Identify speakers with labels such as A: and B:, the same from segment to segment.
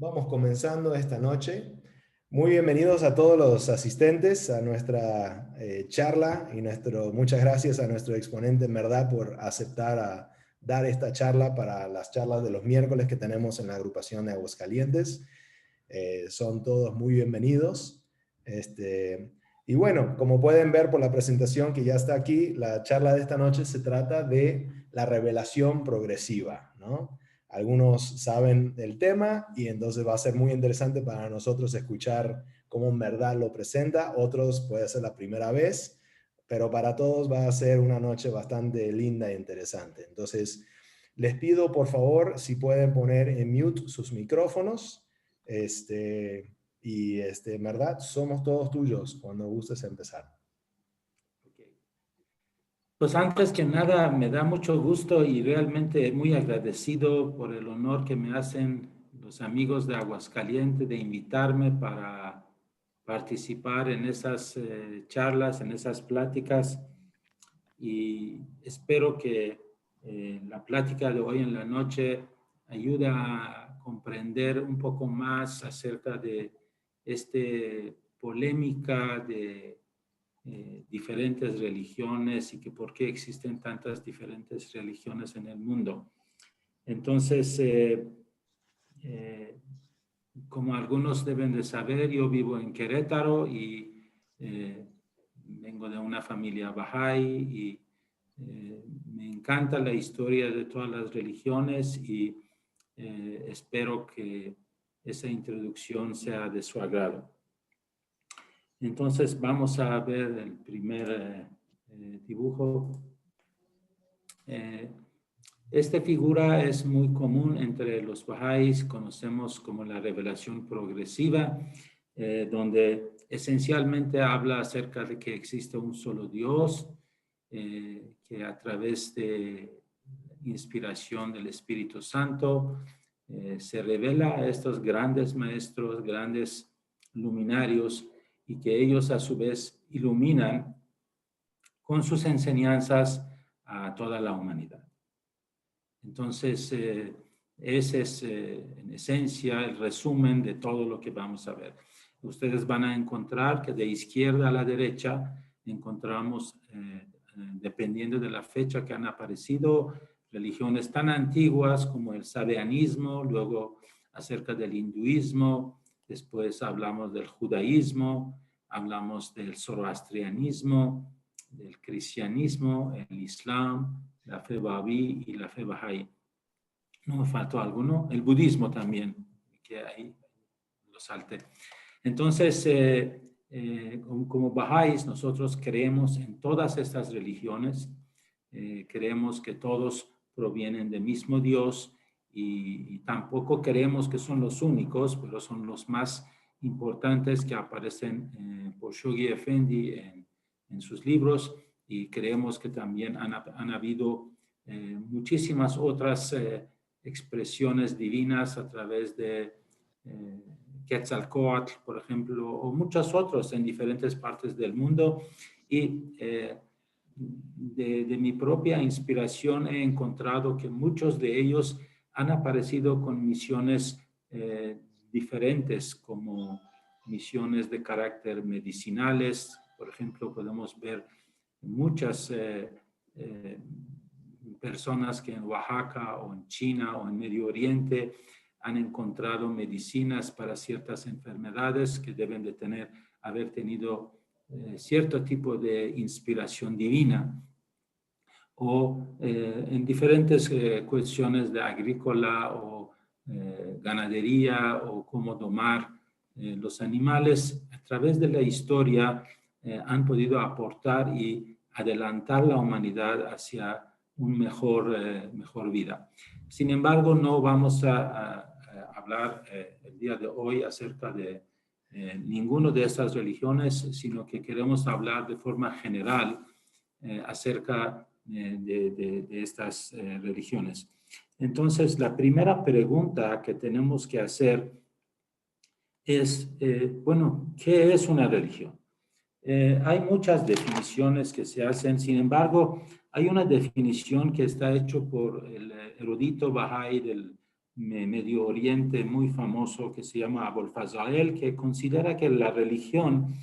A: Vamos comenzando esta noche. Muy bienvenidos a todos los asistentes a nuestra charla y muchas gracias a nuestro exponente en verdad por aceptar a dar esta charla para las charlas de los miércoles que tenemos en la agrupación de Aguascalientes. Son todos muy bienvenidos. Y bueno, como pueden ver por la presentación que ya está aquí, la charla de esta noche se trata de la revelación progresiva, ¿no? Algunos saben del tema y entonces va a ser muy interesante para nosotros escuchar cómo en verdad lo presenta. Otros puede ser la primera vez, pero para todos va a ser una noche bastante linda e interesante. Entonces, les pido por favor si pueden poner en mute sus micrófonos. En verdad, somos todos tuyos cuando gustes empezar.
B: Pues antes que nada, me da mucho gusto y realmente muy agradecido por el honor que me hacen los amigos de Aguascalientes de invitarme para participar en esas charlas, en esas pláticas. Y espero que la plática de hoy en la noche ayude a comprender un poco más acerca de esta polémica de diferentes religiones y que por qué existen tantas diferentes religiones en el mundo. Entonces, como algunos deben de saber, yo vivo en Querétaro y vengo de una familia Bahá'í y me encanta la historia de todas las religiones y espero que esa introducción sea de su agrado. Entonces vamos a ver el primer dibujo. Esta figura es muy común entre los Bahá'ís, conocemos como la revelación progresiva, donde esencialmente habla acerca de que existe un solo Dios, que a través de inspiración del Espíritu Santo se revela a estos grandes maestros, grandes luminarios, y que ellos a su vez iluminan con sus enseñanzas a toda la humanidad. Entonces, ese es en esencia el resumen de todo lo que vamos a ver. Ustedes van a encontrar que de izquierda a la derecha encontramos, dependiendo de la fecha que han aparecido, religiones tan antiguas como el sabeanismo, luego acerca del hinduismo, después hablamos del judaísmo, hablamos del zoroastrianismo, del cristianismo, el islam, la fe Bahá'í y la fe Bahá'í. No me faltó alguno. El budismo también, que ahí lo salté. Entonces, como Bahá'ís, nosotros creemos en todas estas religiones. Creemos que todos provienen del mismo Dios y tampoco creemos que son los únicos, pero son los más importantes que aparecen por Shoghi Effendi en sus libros, y creemos que también han habido muchísimas otras expresiones divinas a través de Quetzalcóatl, por ejemplo, o muchos otros en diferentes partes del mundo. Y de mi propia inspiración he encontrado que muchos de ellos han aparecido con misiones diferentes, como misiones de carácter medicinales. Por ejemplo, podemos ver muchas personas que en Oaxaca o en China o en Medio Oriente han encontrado medicinas para ciertas enfermedades que deben de haber tenido cierto tipo de inspiración divina, o en diferentes cuestiones de agrícola o ganadería o cómo domar los animales. A través de la historia han podido aportar y adelantar la humanidad hacia una mejor vida. Sin embargo, no vamos a hablar el día de hoy acerca de ninguna de estas religiones, sino que queremos hablar de forma general acerca de estas religiones. Entonces, la primera pregunta que tenemos que hacer es, bueno, ¿qué es una religión? Hay muchas definiciones que se hacen, sin embargo, hay una definición que está hecha por el erudito Bahá'í del Medio Oriente muy famoso que se llama Abul Fazl, que considera que la religión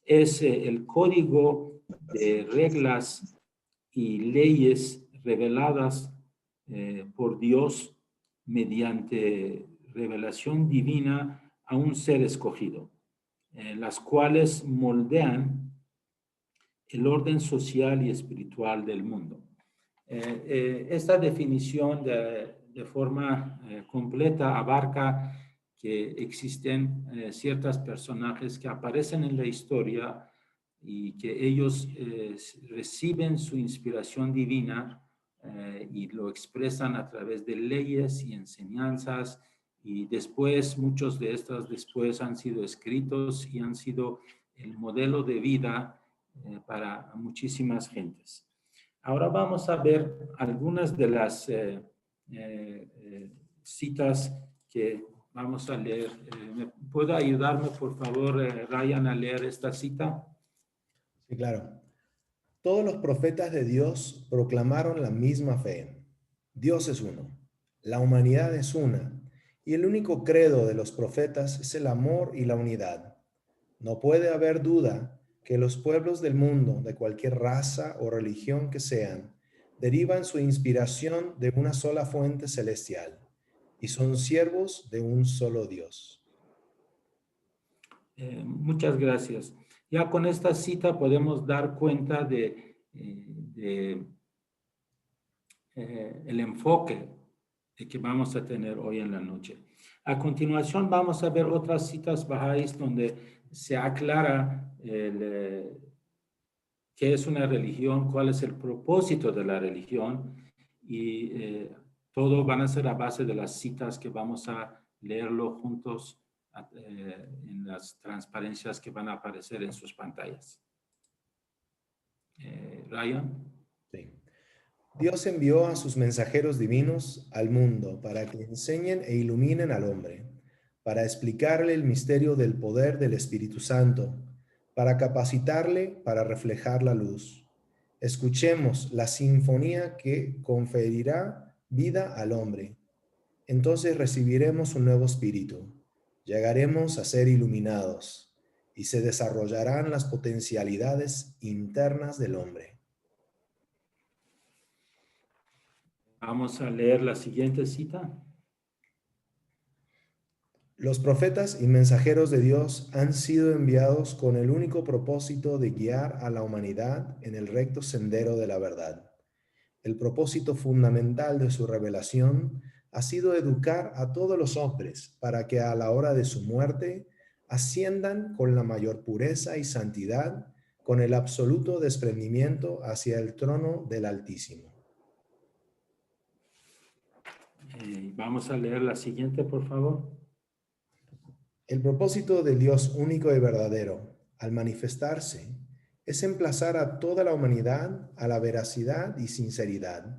B: es el código de reglas y leyes reveladas por Dios mediante revelación divina a un ser escogido, las cuales moldean el orden social y espiritual del mundo. Esta definición de forma completa abarca que existen ciertos personajes que aparecen en la historia y que ellos reciben su inspiración divina y lo expresan a través de leyes y enseñanzas, y después muchos de estos después han sido escritos y han sido el modelo de vida para muchísimas gentes. Ahora vamos a ver algunas de las citas que vamos a leer. ¿Puede ayudarme, por favor, Ryan, a leer esta cita?
A: Sí, claro. Todos los profetas de Dios proclamaron la misma fe. Dios es uno, la humanidad es una, y el único credo de los profetas es el amor y la unidad. No puede haber duda que los pueblos del mundo, de cualquier raza o religión que sean, derivan su inspiración de una sola fuente celestial y son siervos de un solo Dios.
B: Muchas gracias. Ya con esta cita podemos dar cuenta el enfoque que vamos a tener hoy en la noche. A continuación vamos a ver otras citas bahá'ís donde se aclara qué es una religión, cuál es el propósito de la religión, y todo van a ser a base de las citas que vamos a leerlo juntos en las transparencias que van a aparecer en sus pantallas. Ryan.
A: Sí. Dios envió a sus mensajeros divinos al mundo para que enseñen e iluminen al hombre, para explicarle el misterio del poder del Espíritu Santo, para capacitarle para reflejar la luz. Escuchemos la sinfonía que conferirá vida al hombre. Entonces recibiremos un nuevo espíritu, llegaremos a ser iluminados y se desarrollarán las potencialidades internas del hombre.
B: Vamos a leer la siguiente cita.
A: Los profetas y mensajeros de Dios han sido enviados con el único propósito de guiar a la humanidad en el recto sendero de la verdad. El propósito fundamental de su revelación ha sido educar a todos los hombres para que a la hora de su muerte asciendan con la mayor pureza y santidad, con el absoluto desprendimiento hacia el trono del Altísimo.
B: Vamos a leer la siguiente, por favor.
A: El propósito del Dios único y verdadero, al manifestarse, es emplazar a toda la humanidad a la veracidad y sinceridad,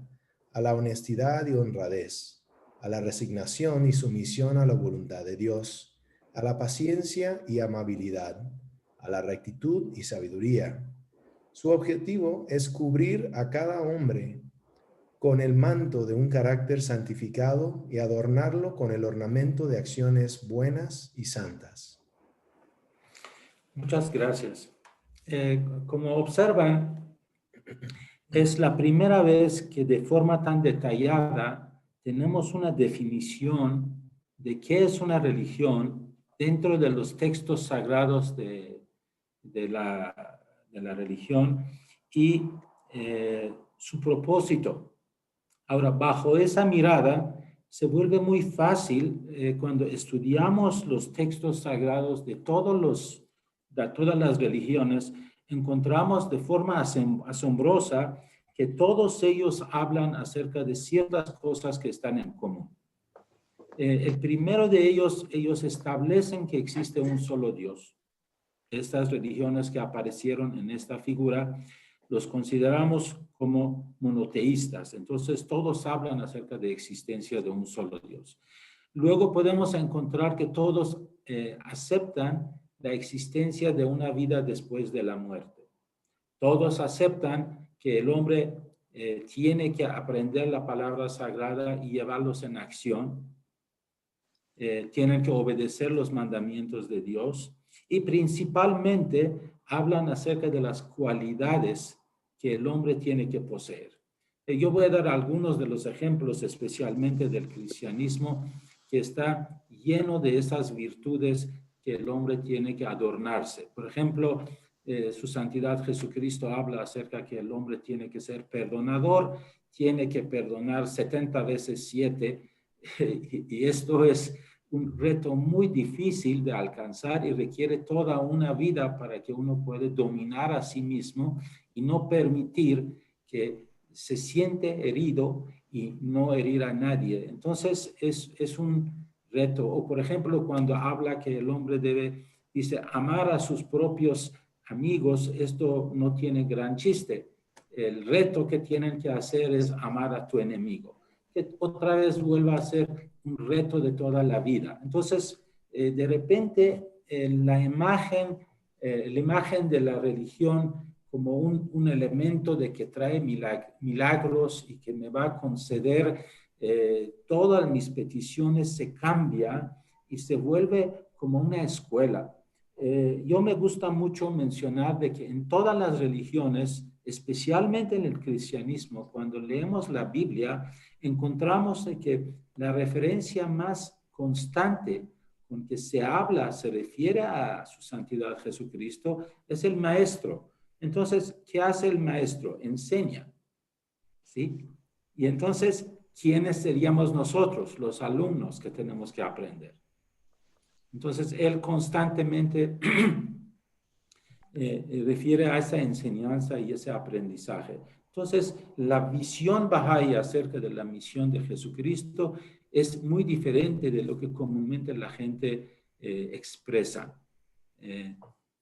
A: a la honestidad y honradez, a la resignación y sumisión a la voluntad de Dios, a la paciencia y amabilidad, a la rectitud y sabiduría. Su objetivo es cubrir a cada hombre con el manto de un carácter santificado y adornarlo con el ornamento de acciones buenas y santas.
B: Muchas gracias. Como observan, es la primera vez que de forma tan detallada tenemos una definición de qué es una religión dentro de los textos sagrados de la religión y su propósito. Ahora, bajo esa mirada, se vuelve muy fácil cuando estudiamos los textos sagrados de todas las religiones, encontramos de forma asombrosa que todos ellos hablan acerca de ciertas cosas que están en común. El primero de ellos establecen que existe un solo Dios. Estas religiones que aparecieron en esta figura los consideramos como monoteístas. Entonces, todos hablan acerca de existencia de un solo Dios. Luego podemos encontrar que todos aceptan la existencia de una vida después de la muerte. Todos aceptan que el hombre tiene que aprender la palabra sagrada y llevarlos en acción. tienen que obedecer los mandamientos de Dios y principalmente hablan acerca de las cualidades que el hombre tiene que poseer. Yo voy a dar algunos de los ejemplos, especialmente del cristianismo, que está lleno de esas virtudes que el hombre tiene que adornarse. Por ejemplo, su santidad Jesucristo habla acerca que el hombre tiene que ser perdonador, tiene que perdonar 70 veces 7, y esto es un reto muy difícil de alcanzar y requiere toda una vida para que uno pueda dominar a sí mismo y no permitir que se siente herido y no herir a nadie. Entonces es un reto. O por ejemplo, cuando habla que el hombre debe, dice, amar a sus propios amigos, esto no tiene gran chiste. El reto que tienen que hacer es amar a tu enemigo, que otra vez vuelva a ser un reto de toda la vida. Entonces, de repente, la imagen de la religión como un elemento de que trae milagros y que me va a conceder todas mis peticiones se cambia y se vuelve como una escuela. Yo me gusta mucho mencionar de que en todas las religiones, especialmente en el cristianismo, cuando leemos la Biblia, encontramos de que la referencia más constante con que se habla, se refiere a su santidad Jesucristo, es el maestro. Entonces, ¿qué hace el maestro? Enseña, ¿sí? Y entonces, ¿quiénes seríamos nosotros, los alumnos que tenemos que aprender? Entonces, él constantemente refiere a esa enseñanza y ese aprendizaje. Entonces, la visión Bahá'í acerca de la misión de Jesucristo es muy diferente de lo que comúnmente la gente expresa.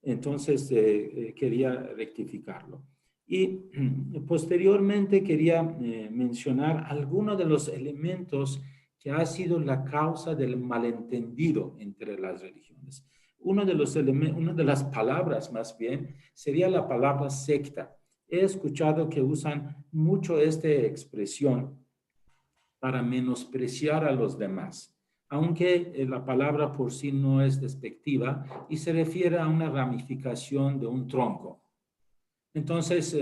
B: Entonces, quería rectificarlo. Y posteriormente quería mencionar algunos de los elementos que ha sido la causa del malentendido entre las religiones. Una de las palabras más bien sería la palabra secta. He escuchado que usan mucho esta expresión para menospreciar a los demás, aunque la palabra por sí no es despectiva y se refiere a una ramificación de un tronco. Entonces,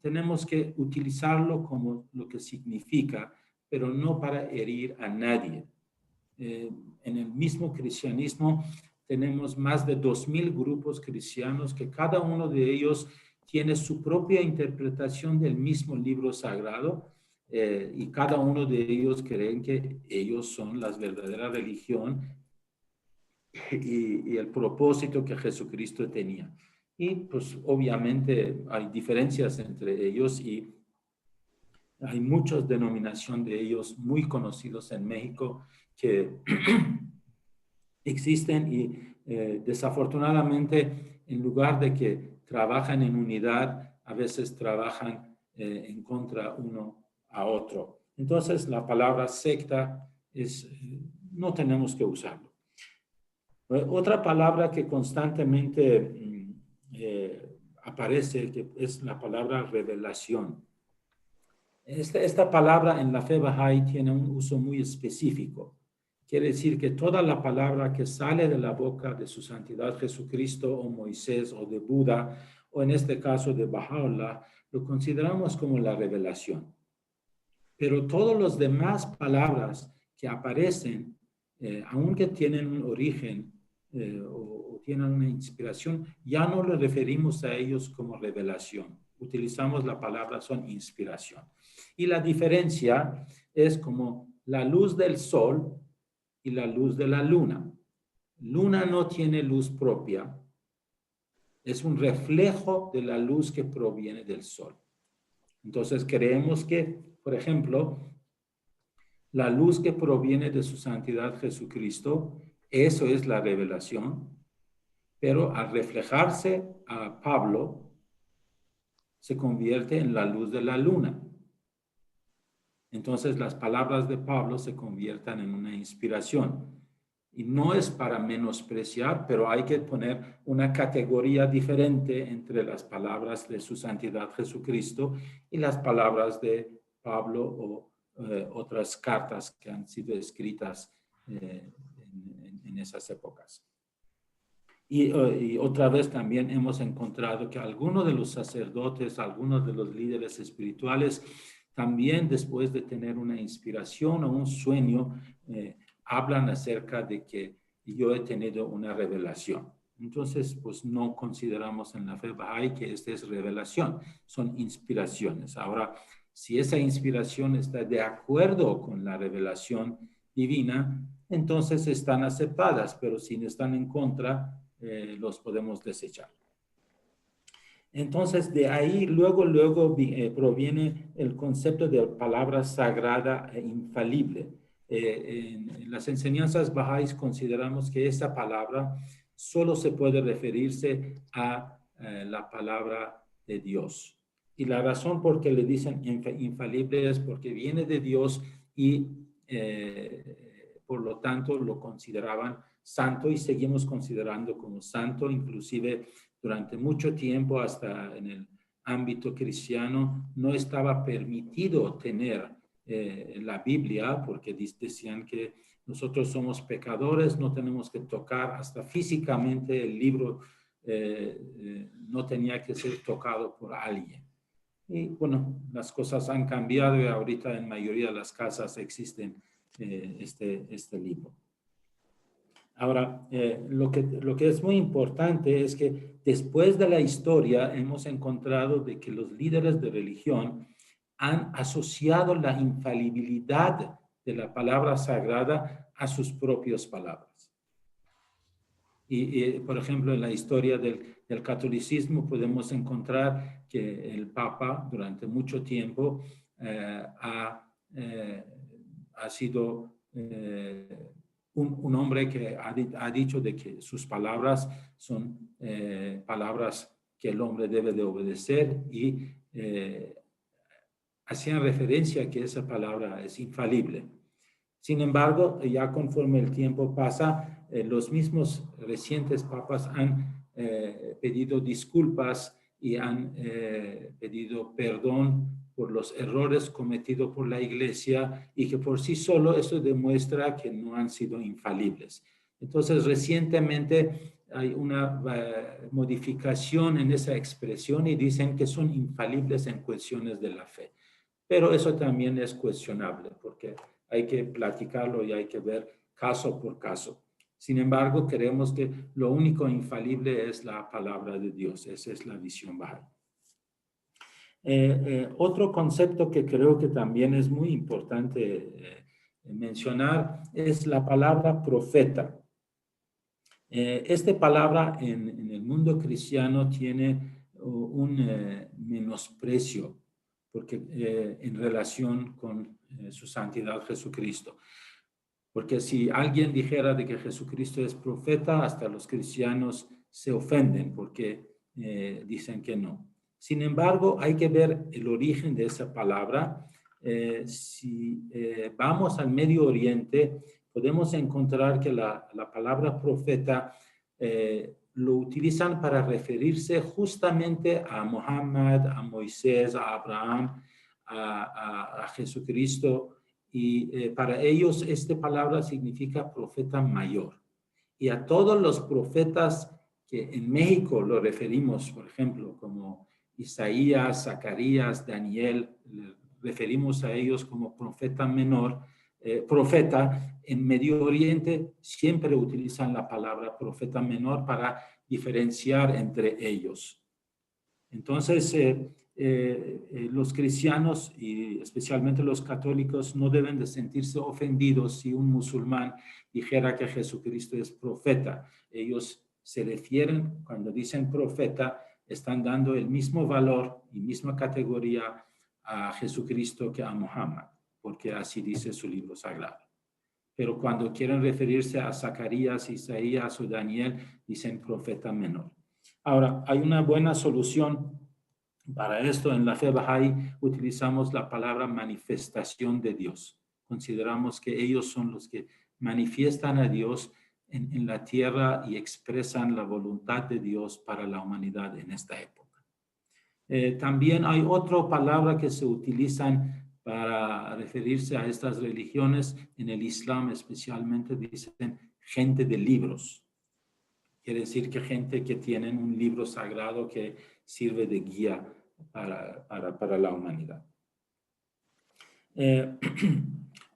B: tenemos que utilizarlo como lo que significa, pero no para herir a nadie. En el mismo cristianismo tenemos más de 2000 grupos cristianos que cada uno de ellos tiene su propia interpretación del mismo libro sagrado y cada uno de ellos creen que ellos son la verdadera religión y el propósito que Jesucristo tenía. Y pues obviamente hay diferencias entre ellos y hay muchas denominaciones de ellos muy conocidos en México que existen y desafortunadamente en lugar de que trabajan en unidad, a veces trabajan en contra uno a otro. Entonces la palabra secta no tenemos que usarlo. Otra palabra que constantemente aparece que es la palabra revelación. Esta palabra en la fe Bahá'í tiene un uso muy específico. Quiere decir que toda la palabra que sale de la boca de su santidad Jesucristo o Moisés o de Buda o en este caso de Baha'u'lláh lo consideramos como la revelación. Pero todas las demás palabras que aparecen, aunque tienen un origen o tienen una inspiración, ya no le referimos a ellos como revelación. Utilizamos la palabra son inspiración. Y la diferencia es como la luz del sol y la luz de la luna. Luna no tiene luz propia, es un reflejo de la luz que proviene del sol. Entonces creemos que, por ejemplo, la luz que proviene de su santidad Jesucristo, eso es la revelación, pero al reflejarse a Pablo, se convierte en la luz de la luna. Entonces las palabras de Pablo se convierten en una inspiración. Y no es para menospreciar, pero hay que poner una categoría diferente entre las palabras de su santidad Jesucristo y las palabras de Pablo o otras cartas que han sido escritas en esas épocas. Y otra vez también hemos encontrado que algunos de los sacerdotes, algunos de los líderes espirituales, también después de tener una inspiración o un sueño, hablan acerca de que yo he tenido una revelación. Entonces, pues no consideramos en la fe Bahá'í que esta es revelación, son inspiraciones. Ahora, si esa inspiración está de acuerdo con la revelación divina, entonces están aceptadas, pero si están en contra, los podemos desechar. Entonces, de ahí luego proviene el concepto de palabra sagrada e infalible. En las enseñanzas bahá'ís consideramos que esa palabra solo se puede referirse a la palabra de Dios. Y la razón por que le dicen infalible es porque viene de Dios y por lo tanto lo consideraban santo y seguimos considerando como santo, inclusive durante mucho tiempo hasta en el ámbito cristiano no estaba permitido tener la Biblia porque decían que nosotros somos pecadores, no tenemos que tocar hasta físicamente el libro, no tenía que ser tocado por alguien. Y bueno, las cosas han cambiado y ahorita en mayoría de las casas existen este libro. Ahora, lo que es muy importante es que después de la historia hemos encontrado de que los líderes de religión han asociado la infalibilidad de la palabra sagrada a sus propias palabras. Y por ejemplo, en la historia del catolicismo podemos encontrar que el Papa durante mucho tiempo ha sido un hombre que ha dicho de que sus palabras son palabras que el hombre debe de obedecer y hacían referencia a que esa palabra es infalible. Sin embargo, ya conforme el tiempo pasa, los mismos recientes papas han pedido disculpas y han pedido perdón por los errores cometidos por la Iglesia y que por sí solo eso demuestra que no han sido infalibles. Entonces, recientemente hay una modificación en esa expresión y dicen que son infalibles en cuestiones de la fe. Pero eso también es cuestionable porque hay que platicarlo y hay que ver caso por caso. Sin embargo, creemos que lo único infalible es la palabra de Dios. Esa es la visión Bahá'í. Otro concepto que creo que también es muy importante mencionar es la palabra profeta. Esta palabra en el mundo cristiano tiene un menosprecio porque, en relación con su santidad Jesucristo. Porque si alguien dijera de que Jesucristo es profeta, hasta los cristianos se ofenden porque dicen que no. Sin embargo, hay que ver el origen de esa palabra. Si vamos al Medio Oriente, podemos encontrar que la palabra profeta lo utilizan para referirse justamente a Muhammad, a Moisés, a Abraham, a Jesucristo. Y para ellos esta palabra significa profeta mayor. Y a todos los profetas que en México lo referimos, por ejemplo, como Isaías, Zacarías, Daniel, referimos a ellos como profeta menor, profeta. En Medio Oriente siempre utilizan la palabra profeta menor para diferenciar entre ellos. Entonces, los cristianos y especialmente los católicos no deben de sentirse ofendidos si un musulmán dijera que Jesucristo es profeta. Ellos se refieren, cuando dicen profeta, están dando el mismo valor y misma categoría a Jesucristo que a Muhammad, porque así dice su libro sagrado. Pero cuando quieren referirse a Zacarías, Isaías o Daniel, dicen profeta menor. Ahora, hay una buena solución para esto. En la fe Bahá'í utilizamos la palabra manifestación de Dios. Consideramos que ellos son los que manifiestan a Dios en la tierra y expresan la voluntad de Dios para la humanidad en esta época. También hay otra palabra que se utilizan para referirse a estas religiones. En el Islam especialmente dicen gente de libros. Quiere decir que gente que tiene un libro sagrado que sirve de guía para la humanidad.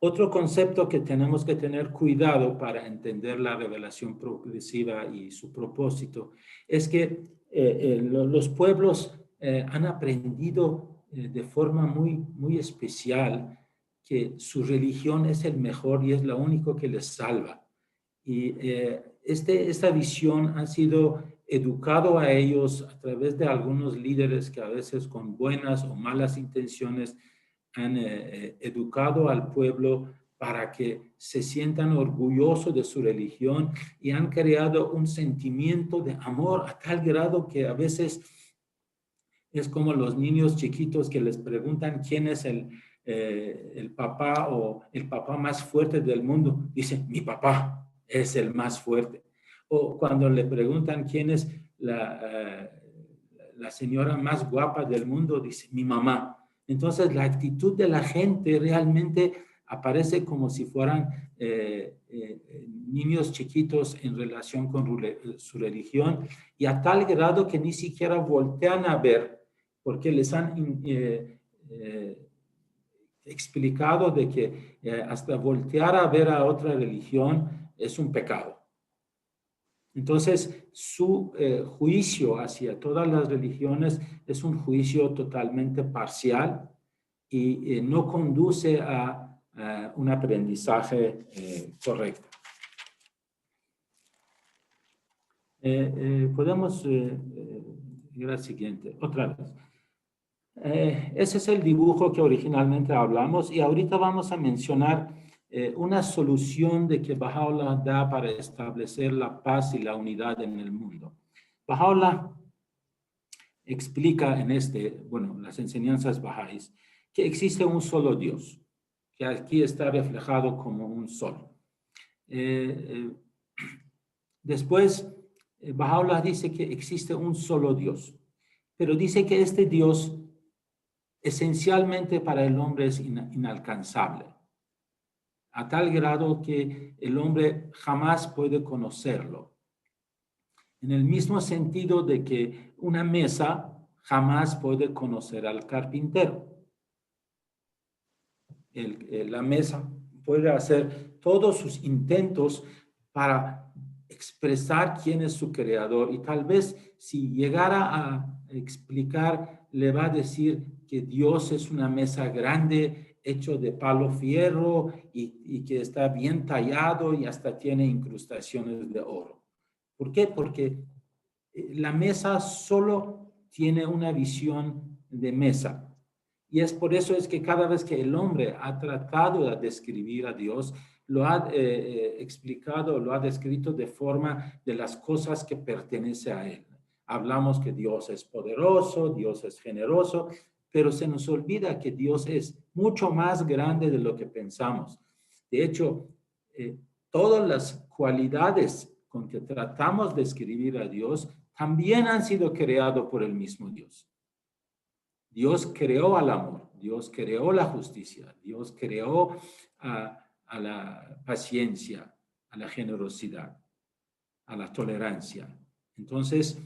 B: Otro concepto que tenemos que tener cuidado para entender la revelación progresiva y su propósito es que los pueblos han aprendido de forma muy especial que su religión es el mejor y es lo único que les salva. Y esta visión ha sido educado a ellos a través de algunos líderes que a veces con buenas o malas intenciones han educado al pueblo para que se sientan orgullosos de su religión y han creado un sentimiento de amor a tal grado que a veces es como los niños chiquitos que les preguntan quién es el papá o el papá más fuerte del mundo. Dicen, mi papá es el más fuerte. O cuando le preguntan quién es la señora más guapa del mundo, dice, mi mamá. Entonces, la actitud de la gente realmente aparece como si fueran niños chiquitos en relación con su religión y a tal grado que ni siquiera voltean a ver porque les han explicado de que hasta voltear a ver a otra religión es un pecado. Entonces, su juicio hacia todas las religiones es un juicio totalmente parcial y no conduce a un aprendizaje correcto. Podemos ir al siguiente, otra vez. Ese es el dibujo que originalmente hablamos y ahorita vamos a mencionar una solución de que Baha'u'llah da para establecer la paz y la unidad en el mundo. Baha'u'llah explica en las enseñanzas bahá'ís, que existe un solo Dios, que aquí está reflejado como un sol. Después, Baha'u'llah dice que existe un solo Dios, pero dice que este Dios esencialmente para el hombre es inalcanzable, a tal grado que el hombre jamás puede conocerlo. En el mismo sentido de que una mesa jamás puede conocer al carpintero. La mesa puede hacer todos sus intentos para expresar quién es su creador y tal vez si llegara a explicar, le va a decir que Dios es una mesa grande hecho de palo fierro y que está bien tallado y hasta tiene incrustaciones de oro. ¿Por qué? Porque la mesa solo tiene una visión de mesa. Y es por eso es que cada vez que el hombre ha tratado de describir a Dios, lo ha explicado, lo ha descrito de forma de las cosas que pertenecen a él. Hablamos que Dios es poderoso, Dios es generoso, pero se nos olvida que Dios es mucho más grande de lo que pensamos. De hecho, todas las cualidades con que tratamos de describir a Dios también han sido creadas por el mismo Dios. Dios creó al amor, Dios creó la justicia, Dios creó a la paciencia, a la generosidad, a la tolerancia. Entonces,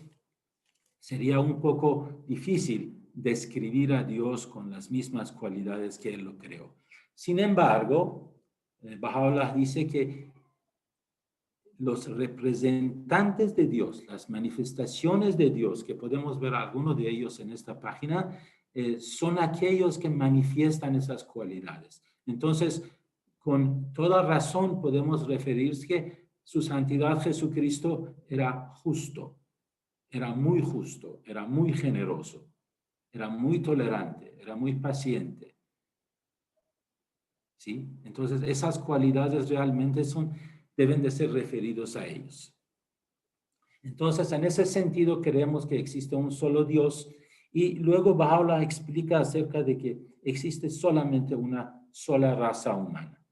B: sería un poco difícil describir a Dios con las mismas cualidades que Él lo creó. Sin embargo, Baha'u'llah dice que los representantes de Dios, las manifestaciones de Dios, que podemos ver algunos de ellos en esta página, son aquellos que manifiestan esas cualidades. Entonces, con toda razón podemos referirse que su santidad Jesucristo era justo, era muy justo, era muy generoso, era muy tolerante, era muy paciente. ¿Sí? Entonces, esas cualidades realmente deben de ser referidos a ellos. Entonces, en ese sentido, creemos que existe un solo Dios y luego Baha'u'llah explica acerca de que existe solamente una sola raza humana.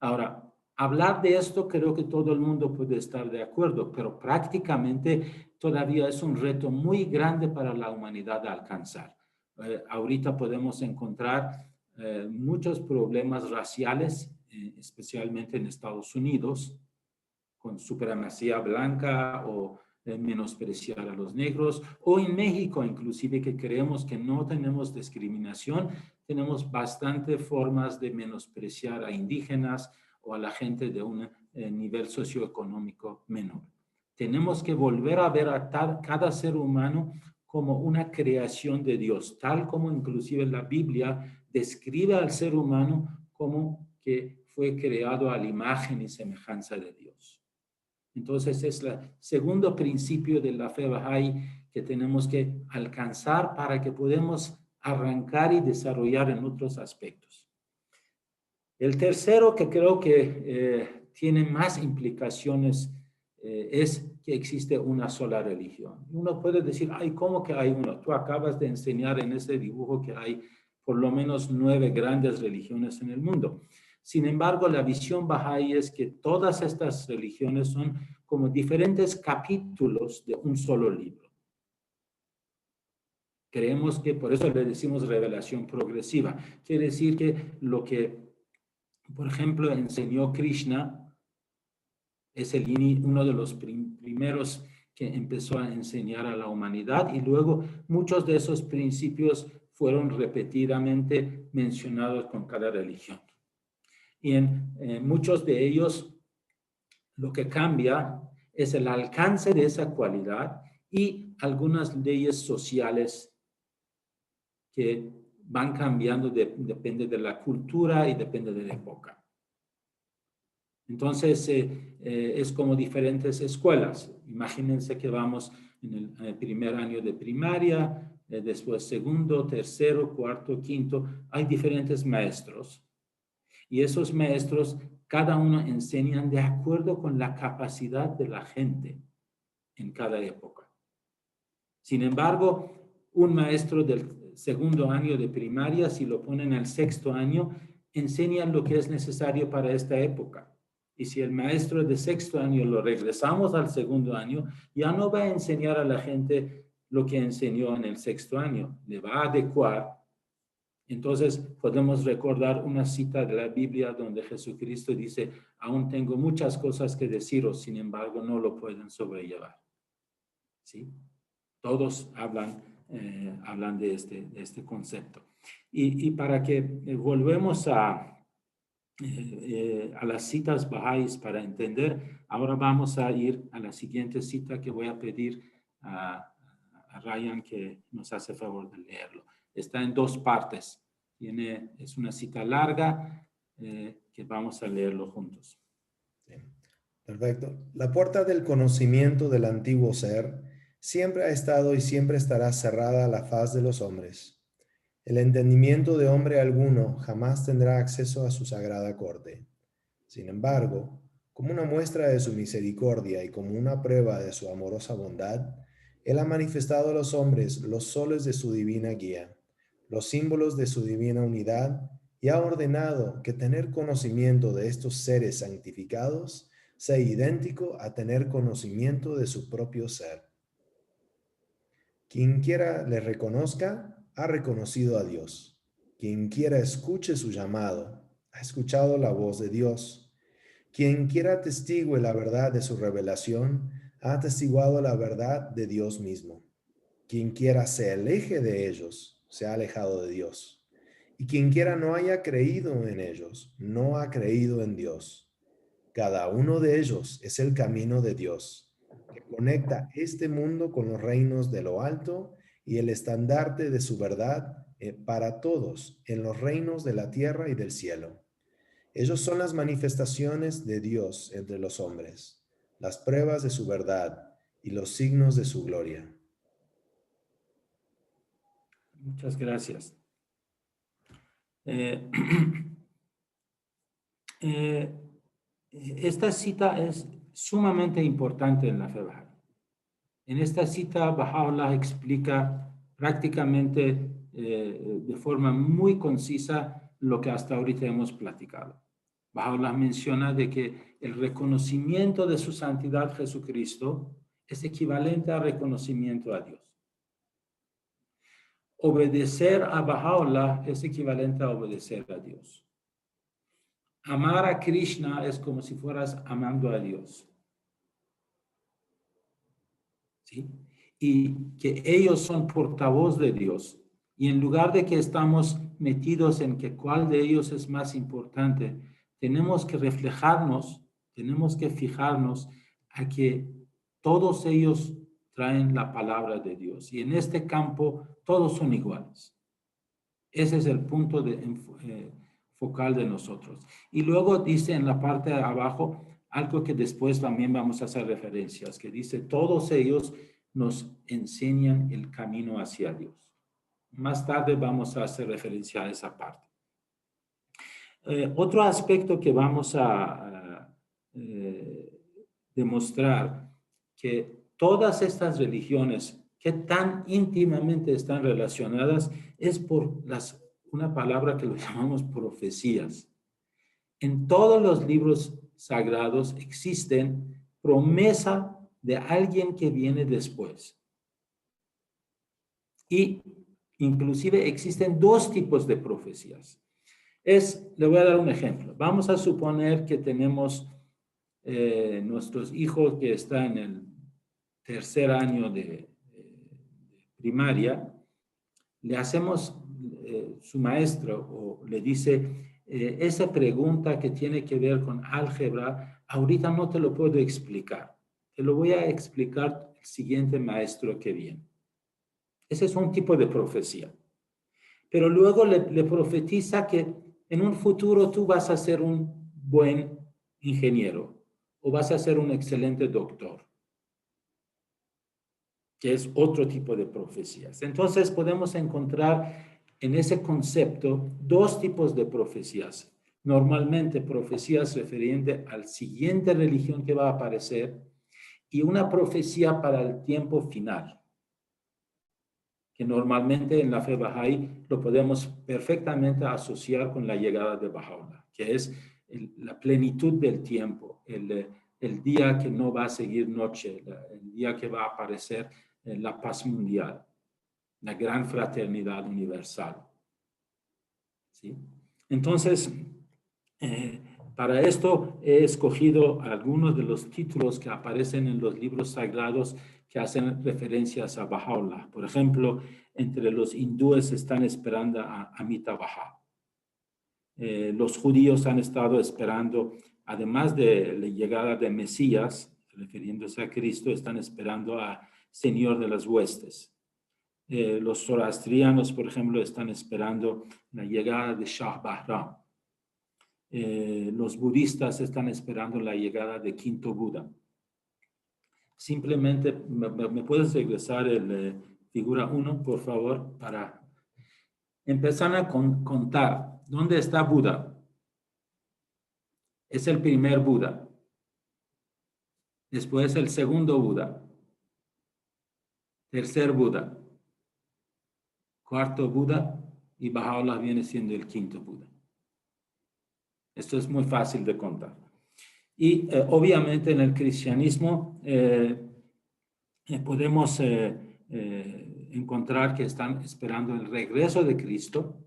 B: Ahora, hablar de esto creo que todo el mundo puede estar de acuerdo, pero prácticamente todavía es un reto muy grande para la humanidad de alcanzar. Ahorita podemos encontrar muchos problemas raciales, especialmente en Estados Unidos, con supremacía blanca o menospreciar a los negros, o en México inclusive, que creemos que no tenemos discriminación, tenemos bastante formas de menospreciar a indígenas o a la gente de un nivel socioeconómico menor. Tenemos que volver a ver a cada ser humano como una creación de Dios, tal como inclusive la Biblia describe al ser humano como que fue creado a la imagen y semejanza de Dios. Entonces es el segundo principio de la fe Bahá'í que tenemos que alcanzar para que podamos arrancar y desarrollar en otros aspectos. El tercero, que creo que tiene más implicaciones, es que existe una sola religión. Uno puede decir, ay, ¿cómo que hay uno? Tú acabas de enseñar en ese dibujo que hay por lo menos 9 grandes religiones en el mundo. Sin embargo, la visión Bahá'í es que todas estas religiones son como diferentes capítulos de un solo libro. Creemos que por eso le decimos revelación progresiva. Quiere decir que lo que, por ejemplo, enseñó Krishna es uno de los primeros que empezó a enseñar a la humanidad, y luego muchos de esos principios fueron repetidamente mencionados con cada religión. Y en muchos de ellos lo que cambia es el alcance de esa cualidad y algunas leyes sociales que van cambiando, depende de la cultura y depende de la época. Entonces, es como diferentes escuelas. Imagínense que vamos en el primer año de primaria, después segundo, tercero, cuarto, quinto. Hay diferentes maestros. Y esos maestros, cada uno enseñan de acuerdo con la capacidad de la gente en cada época. Sin embargo, un maestro del segundo año de primaria, si lo ponen al sexto año, enseña lo que es necesario para esta época. Y si el maestro de sexto año lo regresamos al segundo año, ya no va a enseñar a la gente lo que enseñó en el sexto año, le va a adecuar. Entonces podemos recordar una cita de la Biblia donde Jesucristo dice, aún tengo muchas cosas que deciros, sin embargo no lo pueden sobrellevar. ¿Sí? Todos hablan de este concepto. Y para que volvemos a las citas Bahá'ís para entender, ahora vamos a ir a la siguiente cita que voy a pedir a Ryan que nos hace favor de leerlo. Está en 2 partes. Es una cita larga que vamos a leerlo juntos.
A: Perfecto. La puerta del conocimiento del antiguo ser siempre ha estado y siempre estará cerrada a la faz de los hombres. El entendimiento de hombre alguno jamás tendrá acceso a su sagrada corte. Sin embargo, como una muestra de su misericordia y como una prueba de su amorosa bondad, Él ha manifestado a los hombres los soles de su divina guía, los símbolos de su divina unidad, y ha ordenado que tener conocimiento de estos seres santificados sea idéntico a tener conocimiento de su propio ser. Quien quiera le reconozca, ha reconocido a Dios. Quien quiera escuche su llamado, ha escuchado la voz de Dios. Quien quiera atestigue la verdad de su revelación, ha atestiguado la verdad de Dios mismo. Quien quiera se aleje de ellos, se ha alejado de Dios. Y quien quiera no haya creído en ellos, no ha creído en Dios. Cada uno de ellos es el camino de Dios, que conecta este mundo con los reinos de lo alto y el estandarte de su verdad para todos en los reinos de la tierra y del cielo. Ellos son las manifestaciones de Dios entre los hombres, las pruebas de su verdad y los signos de su gloria.
B: Muchas gracias. Esta cita es sumamente importante en la fe Bahá'í. En esta cita, Baha'u'lláh explica prácticamente de forma muy concisa lo que hasta ahorita hemos platicado. Baha'u'lláh menciona de que el reconocimiento de su santidad Jesucristo es equivalente al reconocimiento a Dios. obedecer a Baha'u'lláh es equivalente a obedecer a Dios. Amar a Krishna es como si fueras amando a Dios. ¿Sí? Y que ellos son portavoz de Dios. Y en lugar de que estamos metidos en que cuál de ellos es más importante, tenemos que reflejarnos, tenemos que fijarnos a que todos ellos traen la palabra de Dios. Y en este campo todos son iguales. Ese es el punto focal de nosotros. Y luego dice en la parte de abajo algo que después también vamos a hacer referencias, que dice, todos ellos nos enseñan el camino hacia Dios. Más tarde vamos a hacer referencia a esa parte. Otro aspecto que vamos a demostrar, que todas estas religiones que tan íntimamente están relacionadas es por una palabra que lo llamamos profecías. En todos los libros sagrados existen promesa de alguien que viene después. Y inclusive existen dos tipos de profecías. Le voy a dar un ejemplo. Vamos a suponer que tenemos nuestros hijos que están en el tercer año de primaria, le hacemos, su maestro o le dice, esa pregunta que tiene que ver con álgebra, ahorita no te lo puedo explicar. Te lo voy a explicar el siguiente maestro que viene. Ese es un tipo de profecía. Pero luego le profetiza que en un futuro tú vas a ser un buen ingeniero o vas a ser un excelente doctor, que es otro tipo de profecías. Entonces podemos encontrar en ese concepto dos tipos de profecías. Normalmente profecías refirientes al siguiente religión que va a aparecer y una profecía para el tiempo final, que normalmente en la fe Bahá'í lo podemos perfectamente asociar con la llegada de Baha'u'lláh, que es la plenitud del tiempo, el día que no va a seguir noche, el día que va a aparecer la paz mundial, la gran fraternidad universal. ¿Sí? Entonces, para esto he escogido algunos de los títulos que aparecen en los libros sagrados que hacen referencias a Baha'u'lláh. Por ejemplo, entre los hindúes están esperando a Amitabha. Los judíos han estado esperando, además de la llegada de Mesías, refiriéndose a Cristo, están esperando a Señor de las Huestes. Los zoroastrianos, por ejemplo, están esperando la llegada de Shah Bahram. Los budistas están esperando la llegada de Quinto Buda. Simplemente, ¿me puedes regresar el figura 1, por favor? Para empezar a contar. ¿Dónde está Buda? Es el primer Buda. Después el segundo Buda. Tercer Buda. Cuarto Buda. Y Baha'u'lláh viene siendo el quinto Buda. Esto es muy fácil de contar. Y obviamente en el cristianismo podemos encontrar que están esperando el regreso de Cristo,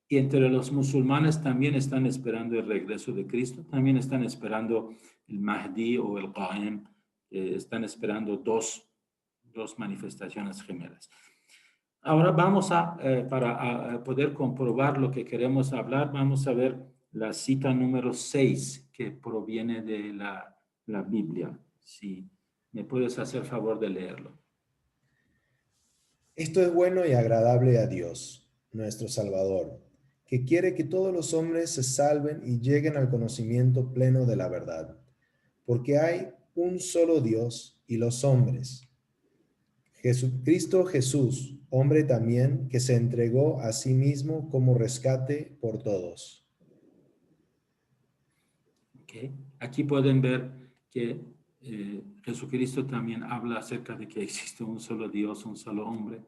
B: y entre los musulmanes también están esperando el regreso de Cristo, también están esperando el Mahdi o el Qa'im, están esperando dos manifestaciones gemelas. Ahora vamos para poder comprobar lo que queremos hablar, vamos a ver la cita número 6 que proviene de la Biblia. Si me puedes hacer favor de leerlo.
A: Esto es bueno y agradable a Dios, nuestro Salvador, que quiere que todos los hombres se salven y lleguen al conocimiento pleno de la verdad, porque hay un solo Dios y los hombres. Jesucristo Jesús, hombre también, que se entregó a sí mismo como rescate por todos.
B: Okay. Aquí pueden ver que Jesucristo también habla acerca de que existe un solo Dios, un solo hombre,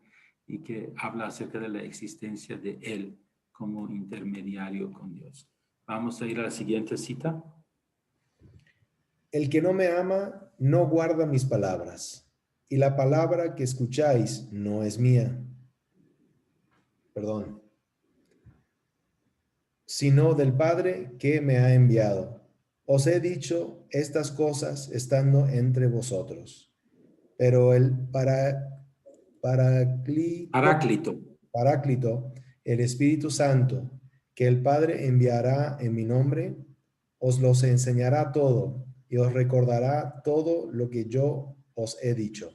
B: y que habla acerca de la existencia de Él como intermediario con Dios. Vamos a ir a la siguiente cita.
A: El que no me ama no guarda mis palabras, y la palabra que escucháis no es mía, perdón, sino del Padre que me ha enviado. Os he dicho estas cosas estando entre vosotros, pero el Paráclito,
B: Paráclito.
A: Paráclito, el Espíritu Santo, que el Padre enviará en mi nombre, os los enseñará todo y os recordará todo lo que yo os he dicho.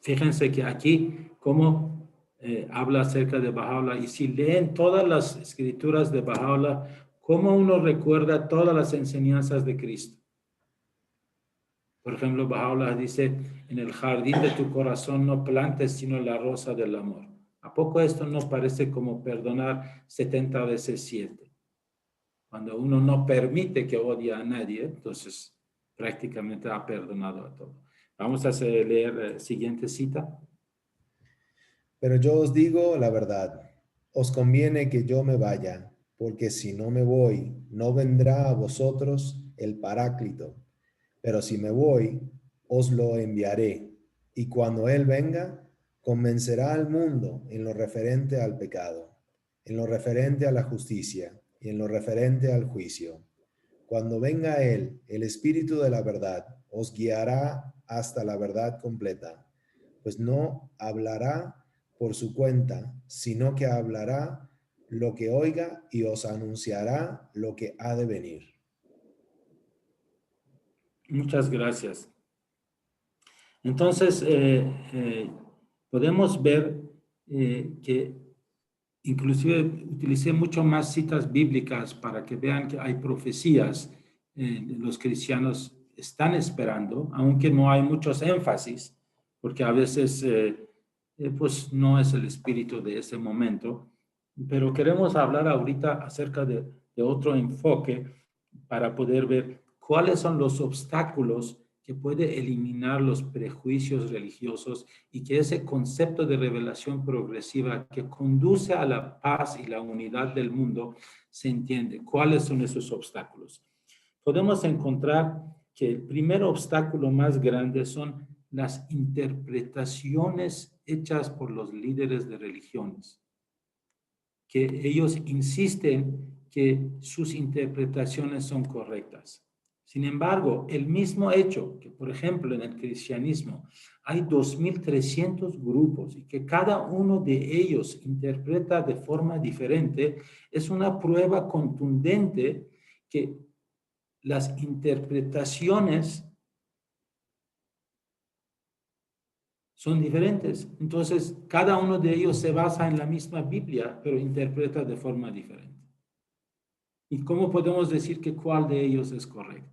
B: Fíjense que aquí, como habla acerca de Baha'u'llah, y si leen todas las escrituras de Baha'u'llah, cómo uno recuerda todas las enseñanzas de Cristo. Por ejemplo, Baha'u'llah dice, en el jardín de tu corazón no plantes sino la rosa del amor. ¿A poco esto no parece como perdonar 70 veces 7? Cuando uno no permite que odie a nadie, entonces prácticamente ha perdonado a todo. Vamos a leer siguiente cita.
A: Pero yo os digo la verdad, os conviene que yo me vaya, porque si no me voy, no vendrá a vosotros el Paráclito. Pero si me voy, os lo enviaré. Y cuando Él venga, convencerá al mundo en lo referente al pecado, en lo referente a la justicia y en lo referente al juicio. Cuando venga Él, el Espíritu de la verdad, os guiará hasta la verdad completa, pues no hablará por su cuenta, sino que hablará lo que oiga y os anunciará lo que ha de venir.
B: Muchas gracias. Entonces, podemos ver que inclusive utilicé mucho más citas bíblicas para que vean que hay profecías los cristianos están esperando, aunque no hay muchos énfasis, porque a veces pues no es el espíritu de ese momento, pero queremos hablar ahorita acerca de otro enfoque para poder ver cuáles son los obstáculos que puede eliminar los prejuicios religiosos y que ese concepto de revelación progresiva que conduce a la paz y la unidad del mundo se entiende. ¿Cuáles son esos obstáculos? Podemos encontrar que el primer obstáculo más grande son las interpretaciones hechas por los líderes de religiones, que ellos insisten que sus interpretaciones son correctas. Sin embargo, el mismo hecho que, por ejemplo, en el cristianismo hay 2.300 grupos y que cada uno de ellos interpreta de forma diferente, es una prueba contundente que las interpretaciones son diferentes. Entonces, cada uno de ellos se basa en la misma Biblia, pero interpreta de forma diferente. ¿Y cómo podemos decir que cuál de ellos es correcto?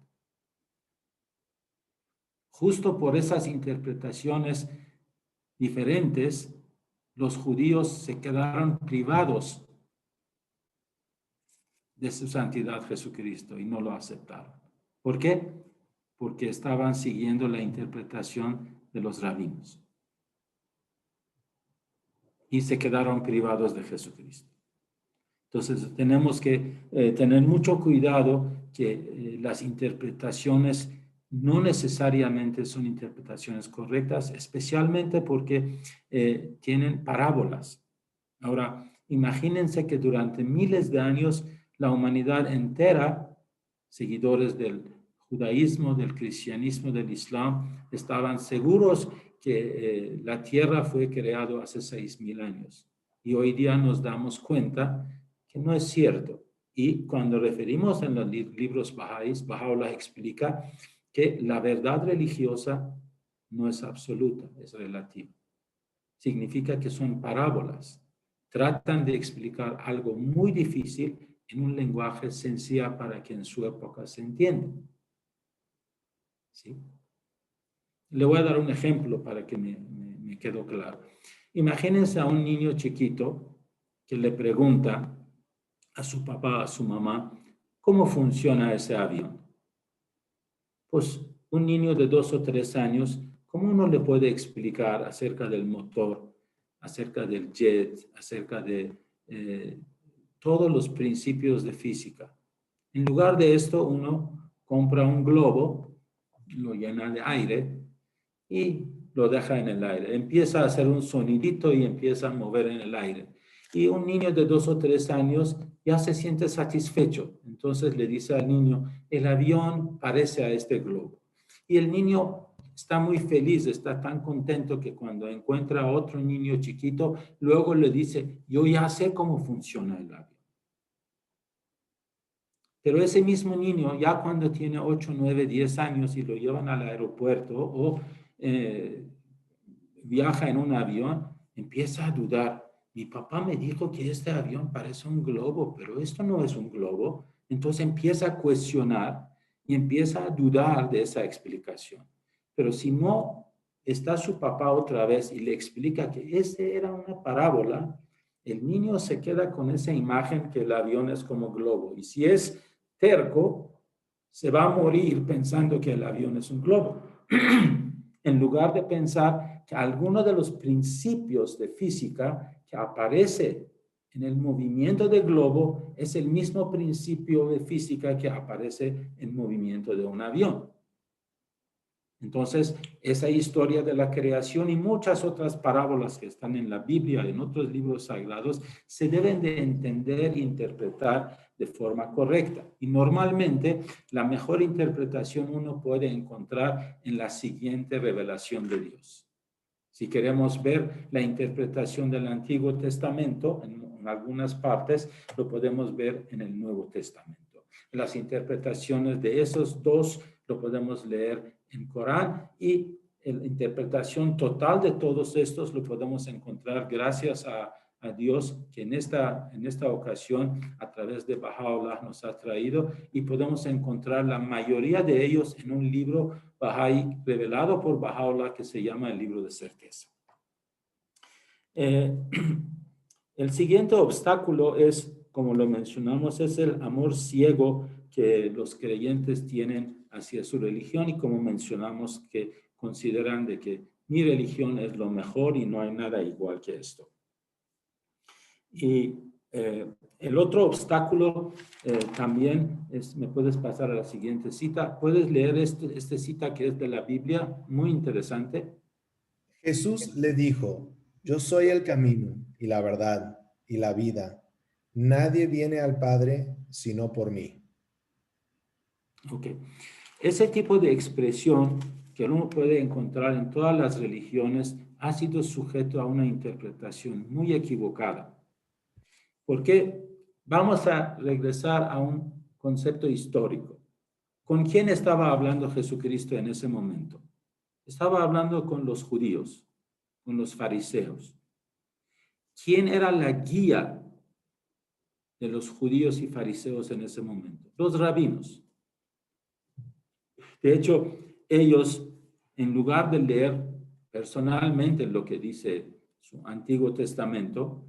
B: Justo por esas interpretaciones diferentes, los judíos se quedaron privados de su santidad Jesucristo y no lo aceptaron. ¿Por qué? Porque estaban siguiendo la interpretación de los rabinos y se quedaron privados de Jesucristo. Entonces tenemos que tener mucho cuidado que las interpretaciones no necesariamente son interpretaciones correctas, especialmente porque tienen parábolas. Ahora, imagínense que durante miles de años la humanidad entera, seguidores del judaísmo, del cristianismo, del islam, estaban seguros que la tierra fue creada hace 6.000 años. Y hoy día nos damos cuenta que no es cierto. Y cuando referimos en los libros Bahá'ís, Baha'u'llah explica que la verdad religiosa no es absoluta, es relativa. Significa que son parábolas. Tratan de explicar algo muy difícil en un lenguaje sencillo para que en su época se entienda. ¿Sí? Le voy a dar un ejemplo para que me quede claro. Imagínense a un niño chiquito que le pregunta a su papá, a su mamá, ¿cómo funciona ese avión? Pues un niño de 2 o 3 años, ¿cómo uno le puede explicar acerca del motor, acerca del jet, acerca de todos los principios de física? En lugar de esto, uno compra un globo, lo llena de aire y lo deja en el aire. Empieza a hacer un sonidito y empieza a mover en el aire. Y un niño de 2 o 3 años ya se siente satisfecho. Entonces le dice al niño, el avión parece a este globo. Y el niño está muy feliz, está tan contento que cuando encuentra a otro niño chiquito, luego le dice, yo ya sé cómo funciona el avión. Pero ese mismo niño, ya cuando tiene 8, 9, 10 años y lo llevan al aeropuerto o viaja en un avión, empieza a dudar. Mi papá me dijo que este avión parece un globo, pero esto no es un globo. Entonces empieza a cuestionar y empieza a dudar de esa explicación. Pero si no está su papá otra vez y le explica que ese era una parábola, el niño se queda con esa imagen que el avión es como globo. Y si es terco, se va a morir pensando que el avión es un globo. En lugar de pensar que alguno de los principios de física que aparece en el movimiento del globo es el mismo principio de física que aparece en el movimiento de un avión. Entonces, esa historia de la creación y muchas otras parábolas que están en la Biblia, en otros libros sagrados, se deben de entender e interpretar de forma correcta. Y normalmente, la mejor interpretación uno puede encontrar en la siguiente revelación de Dios. Si queremos ver la interpretación del Antiguo Testamento, en algunas partes, lo podemos ver en el Nuevo Testamento. Las interpretaciones de esos dos lo podemos leer en Corán y la interpretación total de todos estos lo podemos encontrar gracias a Dios que en esta ocasión a través de Baha'u'lláh nos ha traído y podemos encontrar la mayoría de ellos en un libro Baha'i revelado por Baha'u'lláh que se llama el libro de certeza. El siguiente obstáculo es, como lo mencionamos, es el amor ciego que los creyentes tienen hacia su religión y como mencionamos que consideran de que mi religión es lo mejor y no hay nada igual que esto. Y el otro obstáculo también es, me puedes pasar a la siguiente cita, puedes leer esta cita que es de la Biblia, muy interesante.
A: Jesús le dijo, yo soy el camino y la verdad y la vida. Nadie viene al Padre sino por mí.
B: Ok. Ese tipo de expresión que uno puede encontrar en todas las religiones ha sido sujeto a una interpretación muy equivocada. Porque vamos a regresar a un concepto histórico. ¿Con quién estaba hablando Jesucristo en ese momento? Estaba hablando con los judíos, con los fariseos. ¿Quién era la guía de los judíos y fariseos en ese momento? Los rabinos. De hecho, ellos, en lugar de leer personalmente lo que dice su Antiguo Testamento,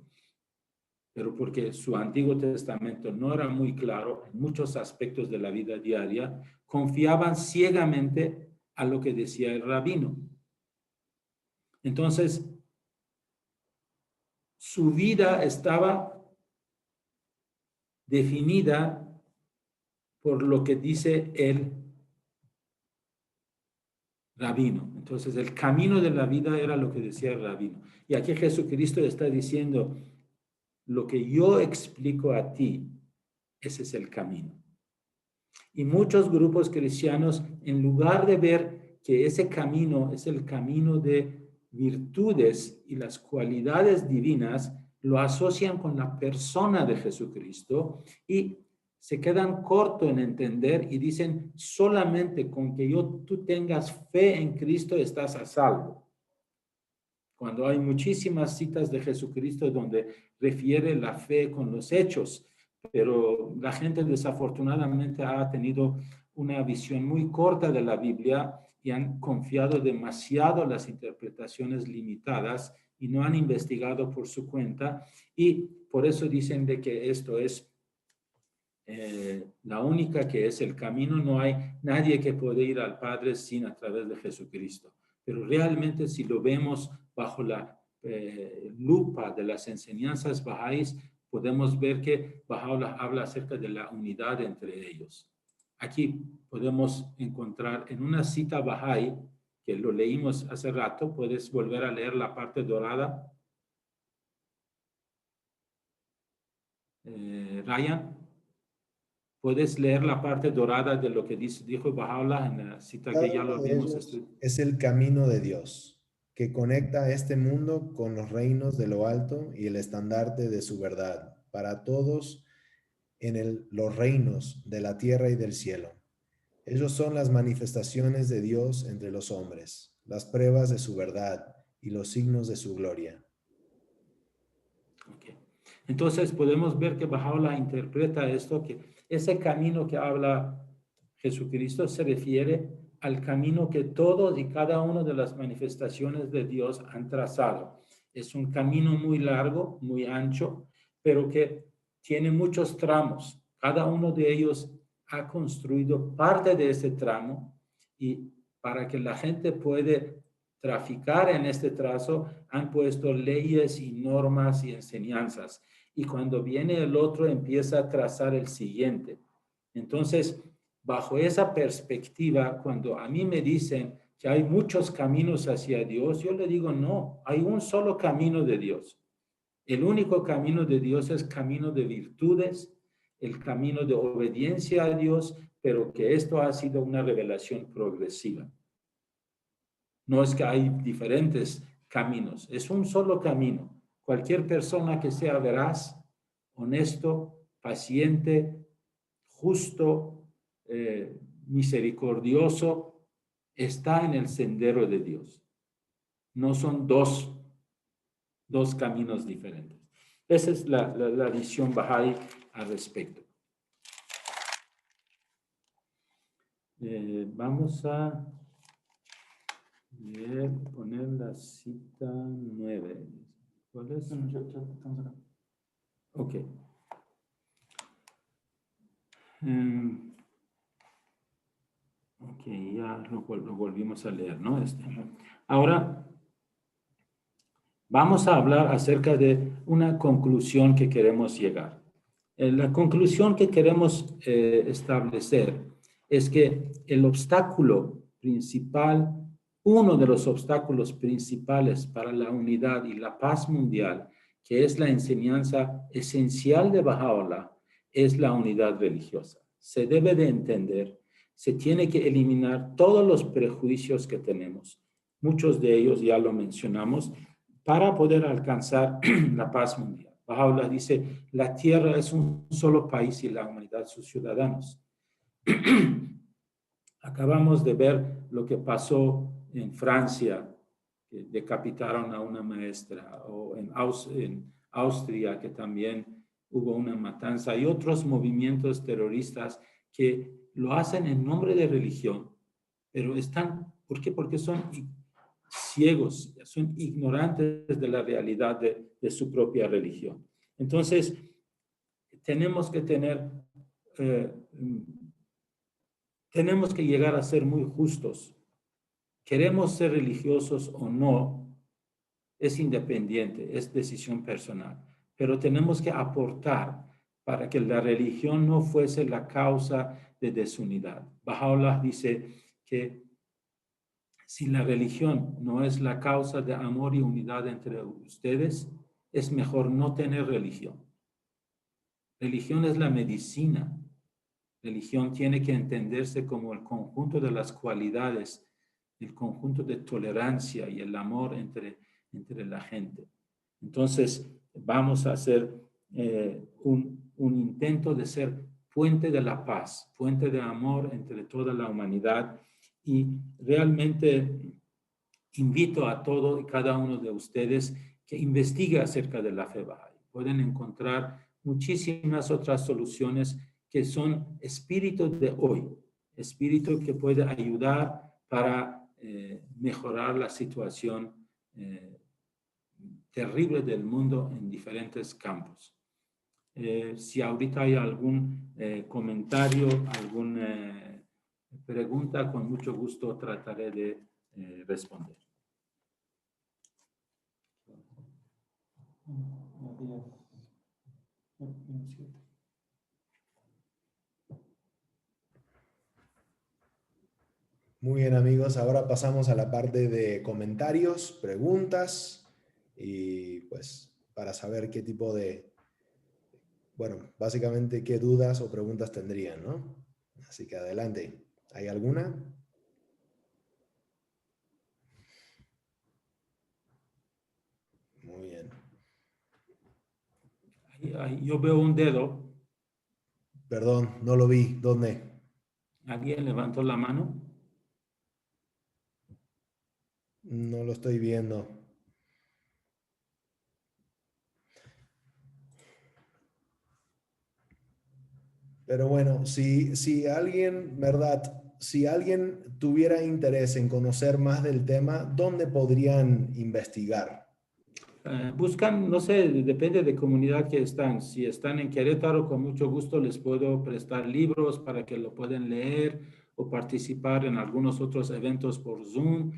B: pero porque su Antiguo Testamento no era muy claro en muchos aspectos de la vida diaria, confiaban ciegamente a lo que decía el rabino. Entonces, su vida estaba definida por lo que dice el rabino. Entonces, el camino de la vida era lo que decía el rabino. Y aquí Jesucristo está diciendo, lo que yo explico a ti, ese es el camino. Y muchos grupos cristianos, en lugar de ver que ese camino es el camino de virtudes y las cualidades divinas, lo asocian con la persona de Jesucristo y se quedan cortos en entender y dicen, solamente con que tú tengas fe en Cristo estás a salvo. Cuando hay muchísimas citas de Jesucristo donde refiere la fe con los hechos, pero la gente desafortunadamente ha tenido una visión muy corta de la Biblia y han confiado demasiado en las interpretaciones limitadas y no han investigado por su cuenta y por eso dicen de que esto es la única que es el camino, no hay nadie que puede ir al Padre sin a través de Jesucristo. Pero realmente si lo vemos bajo la lupa de las enseñanzas bahá'ís, podemos ver que Baha'u'lláh habla acerca de la unidad entre ellos. Aquí podemos encontrar en una cita bahá'í que lo leímos hace rato. ¿Puedes volver a leer la parte dorada? Ryan, ¿puedes leer la parte dorada de lo que dijo Baha'u'llah en la cita
A: Cada
B: que ya lo
A: uno de
B: habíamos
A: ellos
B: estudiado?
A: es el camino de Dios, que conecta este mundo con los reinos de lo alto y el estandarte de su verdad para todos en los reinos de la tierra y del cielo. Ellos son las manifestaciones de Dios entre los hombres, las pruebas de su verdad y los signos de su gloria.
B: Okay. Entonces podemos ver que Baha'u'llah interpreta esto, que ese camino que habla Jesucristo se refiere al camino que todos y cada una de las manifestaciones de Dios han trazado. Es un camino muy largo, muy ancho, pero que tiene muchos tramos. Cada uno de ellos ha construido parte de ese tramo, y para que la gente pueda traficar en este trazo, han puesto leyes y normas y enseñanzas. Y cuando viene el otro, empieza a trazar el siguiente. Entonces, bajo esa perspectiva, cuando a mí me dicen que hay muchos caminos hacia Dios, yo le digo, no, hay un solo camino de Dios. El único camino de Dios es camino de virtudes, el camino de obediencia a Dios, pero que esto ha sido una revelación progresiva. No es que hay diferentes caminos, es un solo camino. Cualquier persona que sea veraz, honesto, paciente, justo, misericordioso, está en el sendero de Dios. No son dos caminos diferentes. Esa es la visión Bahá'í al respecto. Vamos a poner la cita 9. ¿Cuál es? Estamos acá. Ok. Ok, ya lo volvimos a leer, ¿no? Ahora, vamos a hablar acerca de una conclusión que queremos llegar. La conclusión que queremos establecer es que el obstáculo principal, uno de los obstáculos principales para la unidad y la paz mundial, que es la enseñanza esencial de Baha'u'llah, es la unidad religiosa. Se debe de entender, se tiene que eliminar todos los prejuicios que tenemos. Muchos de ellos ya lo mencionamos, para poder alcanzar la paz mundial. Baha'u'llah dice, la tierra es un solo país y la humanidad sus ciudadanos. Acabamos de ver lo que pasó en Francia, que decapitaron a una maestra, o en Austria, que también hubo una matanza, y otros movimientos terroristas que lo hacen en nombre de religión, pero están, ¿por qué? Porque son ciegos, son ignorantes de la realidad de su propia religión. Entonces, tenemos que tenemos que llegar a ser muy justos. Queremos ser religiosos o no, es independiente, es decisión personal, pero tenemos que aportar para que la religión no fuese la causa de desunidad. Baha'u'llah dice que si la religión no es la causa de amor y unidad entre ustedes, es mejor no tener religión. Religión es la medicina. Religión tiene que entenderse como el conjunto de las cualidades, el conjunto de tolerancia y el amor entre la gente. Entonces, vamos a hacer un intento de ser puente de la paz, puente de amor entre toda la humanidad, y realmente invito a todo y cada uno de ustedes que investigue acerca de la fe Bahá'í. Pueden encontrar muchísimas otras soluciones que son espíritu de hoy, espíritu que puede ayudar para mejorar la situación terrible del mundo en diferentes campos. Si ahorita hay algún comentario, alguna pregunta, con mucho gusto trataré de responder.
A: Muy bien, amigos. Ahora pasamos a la parte de comentarios, preguntas y pues para saber qué tipo de, bueno, básicamente qué dudas o preguntas tendrían, ¿no? Así que adelante. ¿Hay alguna? Muy bien.
B: Yo veo un dedo.
A: Perdón, no lo vi. ¿Dónde?
B: ¿Alguien levantó la mano?
A: No lo estoy viendo. Pero bueno, si alguien, ¿verdad? Si alguien tuviera interés en conocer más del tema, ¿dónde podrían investigar?
B: Buscan, no sé, depende de comunidad que están. Si están en Querétaro, con mucho gusto les puedo prestar libros para que lo puedan leer o participar en algunos otros eventos por Zoom.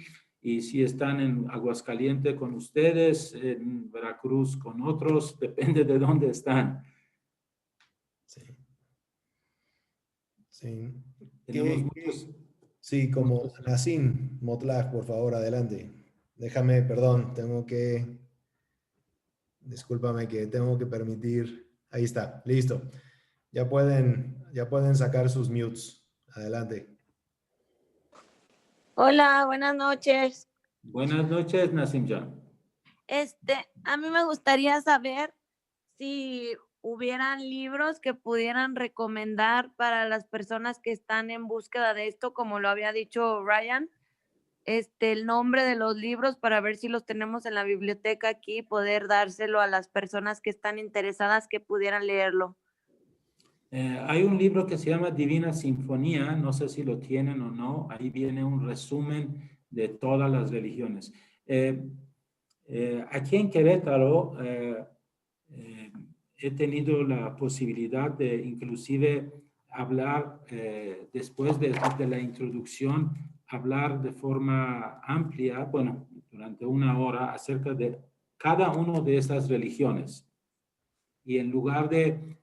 B: Y si están en Aguascalientes con ustedes, en Veracruz con otros, depende de dónde están.
A: Sí. Sí.
B: Tenemos muchos.
A: Sí, como Nassim Motlaj, por favor, adelante. Déjame, perdón, discúlpame que tengo que permitir. Ahí está, listo. Ya pueden sacar sus mutes. Adelante.
C: Hola, buenas noches.
B: Buenas noches, Nassim Jan.
C: A mí me gustaría saber si hubieran libros que pudieran recomendar para las personas que están en búsqueda de esto, como lo había dicho Ryan, el nombre de los libros para ver si los tenemos en la biblioteca aquí y poder dárselo a las personas que están interesadas que pudieran leerlo.
B: Hay un libro que se llama Divina Sinfonía, no sé si lo tienen o no, ahí viene un resumen de todas las religiones. Aquí en Querétaro he tenido la posibilidad de inclusive hablar, después de la introducción, hablar de forma amplia, bueno, durante una hora acerca de cada una de esas religiones. Y en lugar de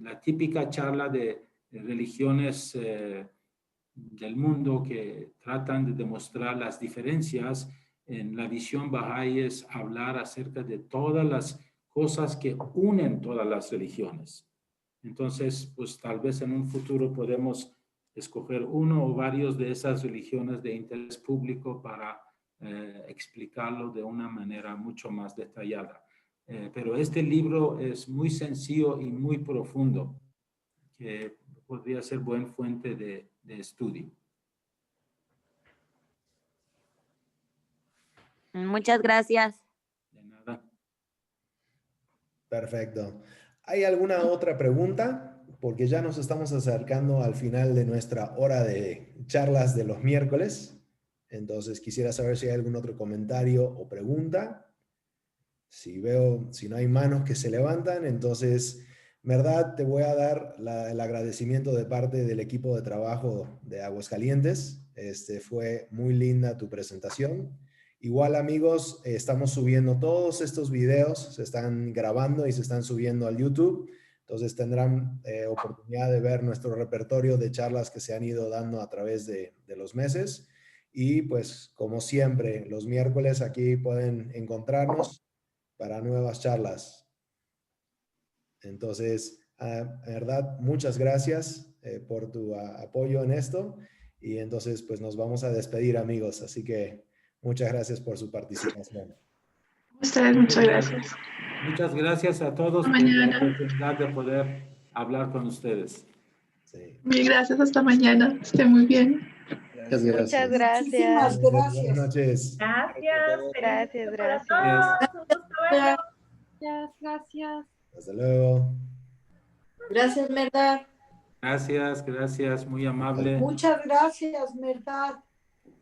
B: la típica charla de religiones del mundo que tratan de demostrar las diferencias, en la visión Bahá'í es hablar acerca de todas las cosas que unen todas las religiones. Entonces, pues tal vez en un futuro podemos escoger uno o varios de esas religiones de interés público para explicarlo de una manera mucho más detallada. Pero este libro es muy sencillo y muy profundo, que podría ser buena fuente de estudio.
C: Muchas gracias.
B: De nada.
A: Perfecto. ¿Hay alguna otra pregunta? Porque ya nos estamos acercando al final de nuestra hora de charlas de los miércoles. Entonces quisiera saber si hay algún otro comentario o pregunta. Si no hay manos que se levantan, entonces, verdad, te voy a dar el agradecimiento de parte del equipo de trabajo de Aguascalientes. Fue muy linda tu presentación. Igual, amigos, estamos subiendo todos estos videos, se están grabando y se están subiendo al YouTube. Entonces tendrán oportunidad de ver nuestro repertorio de charlas que se han ido dando a través de los meses. Y pues, como siempre, los miércoles aquí pueden encontrarnos para nuevas charlas. Entonces, en verdad, muchas gracias por tu apoyo en esto. Y entonces, pues nos vamos a despedir, amigos. Así que muchas gracias por su participación.
D: Ustedes, muchas gracias.
B: Muchas gracias a todos
D: Hasta
B: por la
D: mañana.
B: oportunidad de poder hablar con ustedes.
A: Sí.
D: Mil gracias, hasta mañana. Esté muy bien.
C: Muchas gracias.
E: Muchísimas
A: Buenas
E: gracias.
A: noches.
F: Gracias.
C: Gracias, gracias.
F: Un gusto verlos.
C: Gracias.
A: Hasta luego.
E: Gracias, Merdad.
B: Gracias, muy amable.
E: Muchas gracias, Merdad.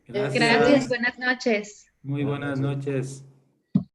B: Gracias.
F: Gracias, buenas noches.
B: Muy buenas noches.